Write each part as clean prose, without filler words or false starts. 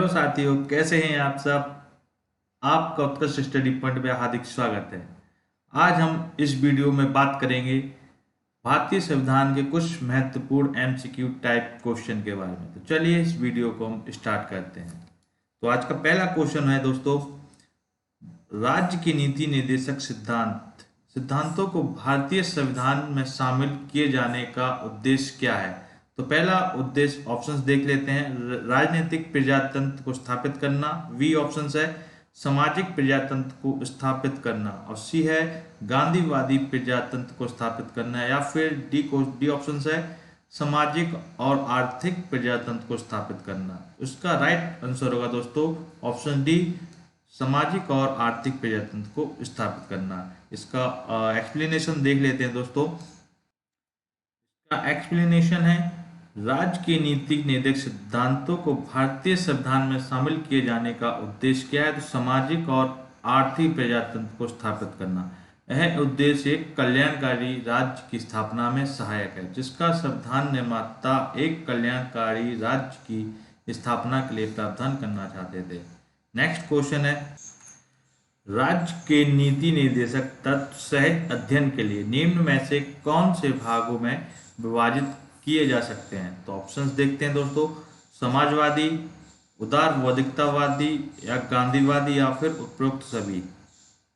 Hello साथियों, कैसे हैं आप सब। आपका उत्कृष्ट स्टडी पॉइंट में हार्दिक स्वागत है। आज हम इस वीडियो में बात करेंगे भारतीय संविधान के कुछ महत्वपूर्ण एमसीक्यू टाइप क्वेश्चन के बारे में। तो चलिए इस वीडियो को हम स्टार्ट करते हैं। तो आज का पहला क्वेश्चन है दोस्तों, राज्य की नीति निर्देशक सिद्धांतों को भारतीय संविधान में शामिल किए जाने का उद्देश्य क्या है। तो पहला उद्देश्य ऑप्शंस देख लेते हैं। राजनीतिक प्रजातंत्र को स्थापित करना, बी ऑप्शंस है सामाजिक प्रजातंत्र को स्थापित करना, और सी है गांधीवादी प्रजातंत्र को स्थापित करना, या फिर डी ऑप्शंस है सामाजिक और आर्थिक प्रजातंत्र को स्थापित करना। उसका राइट आंसर होगा दोस्तों ऑप्शन डी, सामाजिक और आर्थिक प्रजातंत्र को स्थापित करना। इसका एक्सप्लेनेशन देख लेते हैं दोस्तों। इसका एक्सप्लेनेशन है, राज्य के नीतिक निर्देशक सिद्धांतों को भारतीय संविधान में शामिल किए जाने का उद्देश्य क्या है। तो सामाजिक और आर्थिक प्रजातंत्र को स्थापित करना। यह उद्देश्य एक कल्याणकारी राज्य की स्थापना में सहायक है, जिसका संविधान निर्माता एक कल्याणकारी राज्य की स्थापना के लिए प्रावधान करना चाहते थे। नेक्स्ट क्वेश्चन है, राज्य के नीति निर्देशक तत्व सहज अध्ययन के लिए निम्न में से कौन से भागों में विभाजित किए जा सकते हैं। तो ऑप्शंस देखते हैं दोस्तों, समाजवादी, उदारवादितावादी, या गांधीवादी, या फिर उपरोक्त सभी।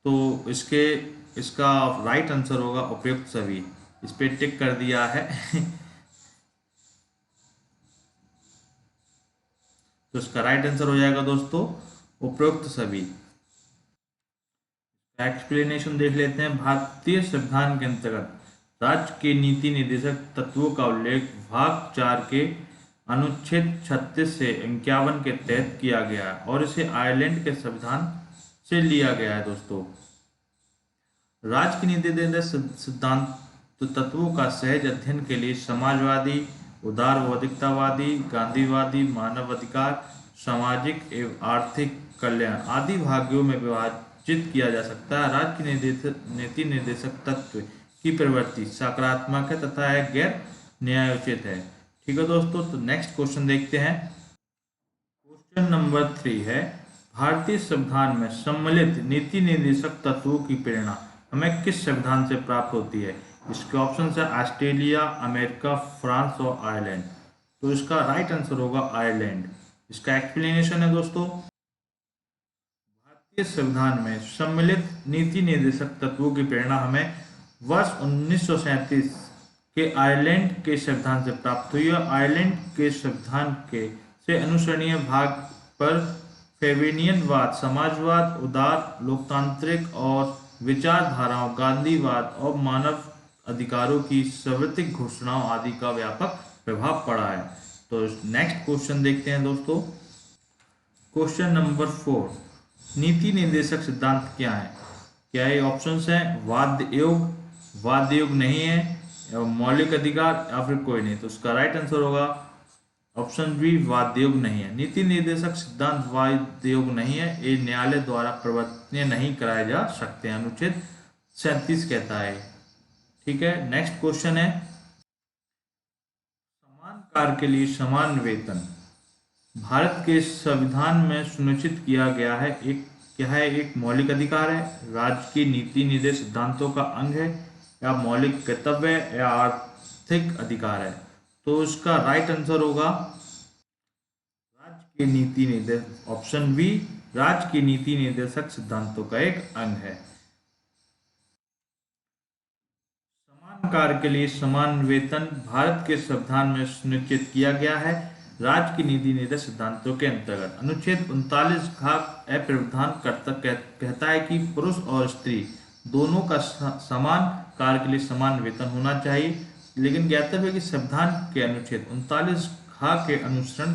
तो इसका राइट आंसर होगा उपयुक्त सभी। इस पे टिक कर दिया है तो इसका राइट आंसर हो जाएगा दोस्तों उपरोक्त सभी। एक्सप्लेनेशन देख लेते हैं। भारतीय संविधान के अंतर्गत राज्य के नीति निर्देशक तत्वों का उल्लेख भाग 4 के अनुच्छेद 36 से 51 के तहत किया गया है, और इसे आयरलैंड के संविधान से लिया गया है दोस्तों। राज्य के नीति निर्देशक सिद्धांत तत्वों का सहज अध्ययन के लिए समाजवादी, उदारवादितावादी, गांधीवादी, मानवाधिकार, सामाजिक एवं आर्थिक कल्याण आदि भागों में विभाजित किया जा सकता है। राज्य की नीति निर्देशक तत्व की प्रवृत्ति सकारात्मक है तथा यह गैर न्यायोचित है। ठीक है दोस्तों, तो नेक्स्ट क्वेश्चन देखते हैं। क्वेश्चन नंबर 3 है, भारतीय संविधान में सम्मिलित नीति निर्देशक तत्वों की प्रेरणा हमें किस संविधान से प्राप्त होती है। इसके ऑप्शन है ऑस्ट्रेलिया, अमेरिका, फ्रांस और आयरलैंड। तो इसका राइट आंसर होगा आयरलैंड। इसका एक्सप्लेनेशन है दोस्तों, भारतीय संविधान में सम्मिलित नीति निर्देशक तत्वों की प्रेरणा हमें वर्ष 1937 के आयरलैंड के संविधान से प्राप्त हुई है। आयरलैंड के संविधान के से अनुसरणीय भाग पर फेबिनियनवाद, समाजवाद, उदार लोकतांत्रिक और विचारधाराओं, गांधीवाद और मानव अधिकारों की सार्वत्रिक घोषणाओं आदि का व्यापक प्रभाव पड़ा है। तो नेक्स्ट क्वेश्चन देखते हैं दोस्तों। क्वेश्चन नंबर 4, नीति निर्देशक सिद्धांत क्या है। क्या ये ऑप्शंस हैं वाद्य योग नहीं है, मौलिक अधिकार, या फिर कोई नहीं। तो उसका राइट आंसर होगा ऑप्शन बी, वाद्य योग नहीं है। नीति निर्देशक सिद्धांत वाद्य योग नहीं है, ये न्यायालय द्वारा प्रवर्तनीय नहीं कराए जा सकते, अनुच्छेद 37 कहता है। ठीक है, नेक्स्ट क्वेश्चन है, समान कार्य के लिए समान वेतन भारत के संविधान में सुनिश्चित किया गया है। एक मौलिक अधिकार है, राज्य की नीति निर्देश सिद्धांतों का अंग है, या मौलिक कर्तव्य है, या आर्थिक अधिकार है। तो इसका राइट आंसर होगा राज्य की नीति निर्देश, ऑप्शन बी, राज्य की नीति निर्देशक सिद्धांतों का एक अंग है। समान कार्य के लिए समान वेतन भारत के संविधान में सुनिश्चित किया गया है, राज्य की नीति निर्देशक सिद्धांतों के अंतर्गत। अनुच्छेद 39 भाग ए प्रावधान कहता है कि पुरुष और स्त्री दोनों का समान कार्य के लिए समान वेतन होना चाहिए। लेकिन ज्ञातव्य है कि संविधान के अनुच्छेद 39 के अनुसरण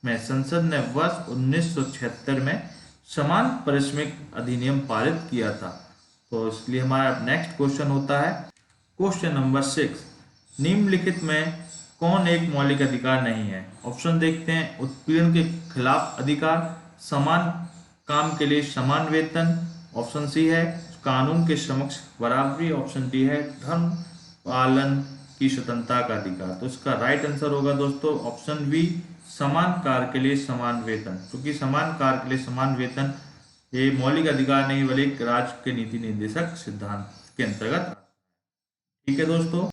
में संसद ने वर्ष 1976 में समान पारिश्रमिक अधिनियम पारित किया था। तो इसलिए हमारा नेक्स्ट क्वेश्चन होता है क्वेश्चन नंबर 6, निम्नलिखित में कौन एक मौलिक अधिकार नहीं है। ऑप्शन देखते हैं, उत्पीड़न के खिलाफ अधिकार, समान काम के लिए समान वेतन, ऑप्शन सी है कानून के समक्ष बराबरी, ऑप्शन डी है धर्म पालन की स्वतंत्रता का अधिकार। तो इसका राइट आंसर होगा दोस्तों ऑप्शन बी, समान कार्य के लिए समान वेतन, क्योंकि समान कार्य के लिए समान वेतन ये मौलिक अधिकार नहीं बल्कि राज्य के नीति निर्देशक सिद्धांत के अंतर्गत। ठीक है दोस्तों,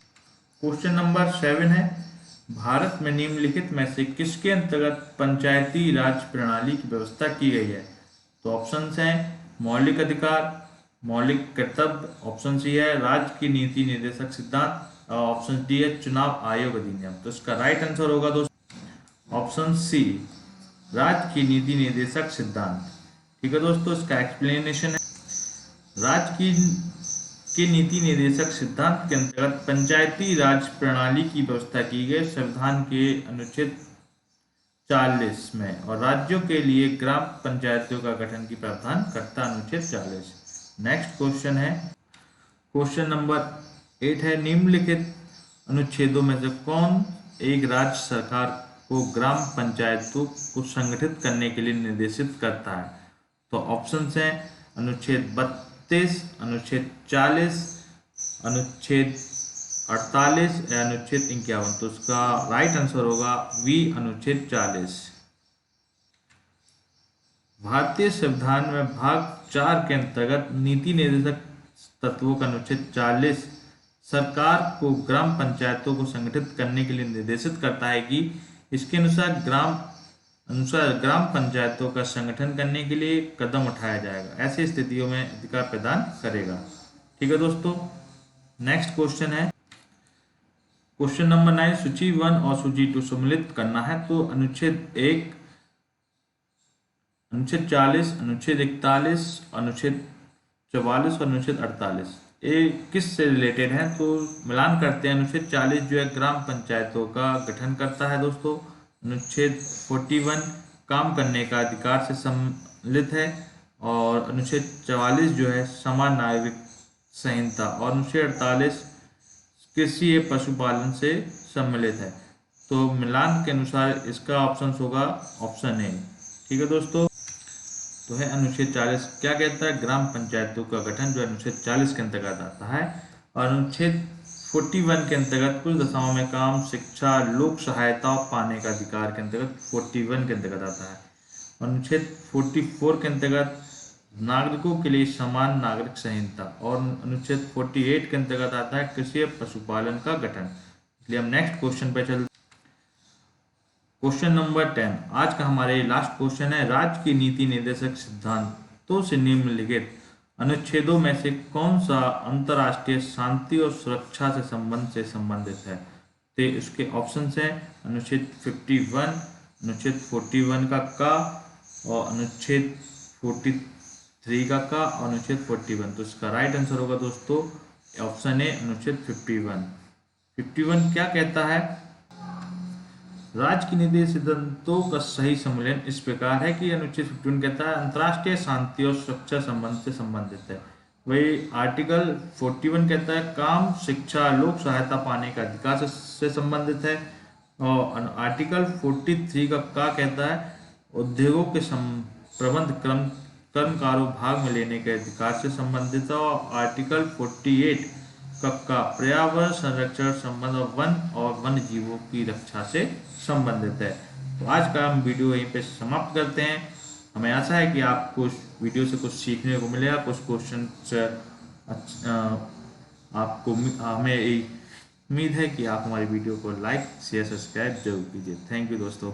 क्वेश्चन नंबर 7 है, भारत में निम्नलिखित में से किसके अंतर्गत पंचायती राज प्रणाली की व्यवस्था की गई है? तो ऑप्शन हैं मौलिक अधिकार, मौलिक कर्तव्य, ऑप्शन सी है राज्य की नीति निर्देशक सिद्धांत, और ऑप्शन डी है चुनाव आयोग अधिनियम। तो इसका राइट आंसर होगा दोस्तों ऑप्शन सी, राज्य की नीति निर्देशक सिद्धांत। ठीक है दोस्तों, इसका एक्सप्लेनेशन है, राज्य की नीति निर्देशक सिद्धांत के अंतर्गत पंचायती राज प्रणाली की व्यवस्था की गई संविधान के अनुच्छेद 40 में, और राज्यों के लिए ग्राम पंचायतों का गठन की प्रावधान करता अनुच्छेद 40। नेक्स्ट क्वेश्चन है, क्वेश्चन नंबर 8 है, निम्नलिखित अनुच्छेदों में से कौन एक राज्य सरकार को ग्राम पंचायतों को संगठित करने के लिए निर्देशित करता है? तो ऑप्शन हैं अनुच्छेद 32, अनुच्छेद 40, अनुच्छेद 48 या अनुच्छेद 51। तो उसका राइट आंसर होगा वी, अनुच्छेद 40। भारतीय संविधान में भाग 4 के अंतर्गत नीति निर्देशक तत्वों का अनुच्छेद 40 सरकार को ग्राम पंचायतों को संगठित करने के लिए निर्देशित करता है कि इसके अनुसार ग्राम पंचायतों का संगठन करने के लिए कदम उठाया जाएगा, ऐसी स्थितियों में अधिकार प्रदान करेगा। ठीक है दोस्तों, नेक्स्ट क्वेश्चन है, क्वेश्चन नंबर 9, सूची 1 और सूची 2 सम्मिलित करना है। तो अनुच्छेद 1, अनुच्छेद 40, अनुच्छेद 41, अनुच्छेद 44 और अनुच्छेद 48 ये किस से रिलेटेड है? तो मिलान करते हैं। अनुच्छेद 40 जो है ग्राम पंचायतों का गठन करता है दोस्तों, अनुच्छेद 41 काम करने का अधिकार से सम्मिलित है, और अनुच्छेद 44 जो है समान नागरिक संहिता, और अनुच्छेद 48 कृषि एवं पशुपालन से सम्मिलित है। तो मिलान के अनुसार इसका ऑप्शन होगा ऑप्शन ए। ठीक है दोस्तों, तो है अनुच्छेद 40 क्या कहता है? ग्राम पंचायतों का गठन जो अनुच्छेद 40 के अंतर्गत आता है, और अनुच्छेद 41 के अंतर्गत कुछ दशाओं में काम, शिक्षा, लोक सहायता पाने का अधिकार के अंतर्गत 41 के अंतर्गत आता है। अनुच्छेद 44 के अंतर्गत नागरिकों के लिए समान नागरिक संहिता, और अनुच्छेद 48 के अंतर्गत आता है कृषि एवं पशुपालन का गठन। इसलिए हम नेक्स्ट क्वेश्चन पे चलते। क्वेश्चन नंबर 10 आज का हमारे लास्ट क्वेश्चन है, राज्य की नीति निर्देशक सिद्धांतों से निम्नलिखित अनुच्छेदों में से कौन सा अंतर्राष्ट्रीय शांति और सुरक्षा से संबंधित है? तो इसके ऑप्शन है अनुच्छेद 51, अनुच्छेद 41 का और अनुच्छेद 43 का और अनुच्छेद 41। तो इसका राइट आंसर होगा दोस्तों ऑप्शन ए, अनुच्छेद 51। 51 क्या कहता है? राज्य की नीति सिद्धांतों का सही सम्मेलन इस प्रकार है कि अनुच्छेद 51 कहता है अंतर्राष्ट्रीय शांति और सुरक्षा संबंध से संबंधित है। वही आर्टिकल 41 कहता है काम, शिक्षा, लोक सहायता पाने का अधिकार से संबंधित है, और आर्टिकल 43 का कहता है उद्योगों के प्रबंध कर्मकारों भाग में लेने के अधिकार से संबंधित है, और आर्टिकल 48 का पर्यावरण संरक्षण संबंध और वन्य जीवों की रक्षा से संबंधित है। तो आज का हम वीडियो यहीं पे समाप्त करते हैं। हमें आशा है कि आपको वीडियो से कुछ सीखने को मिलेगा, कुछ क्वेश्चन आपको हमें उम्मीद है कि आप हमारी वीडियो को लाइक, शेयर, सब्सक्राइब जरूर कीजिए। थैंक यू दोस्तों।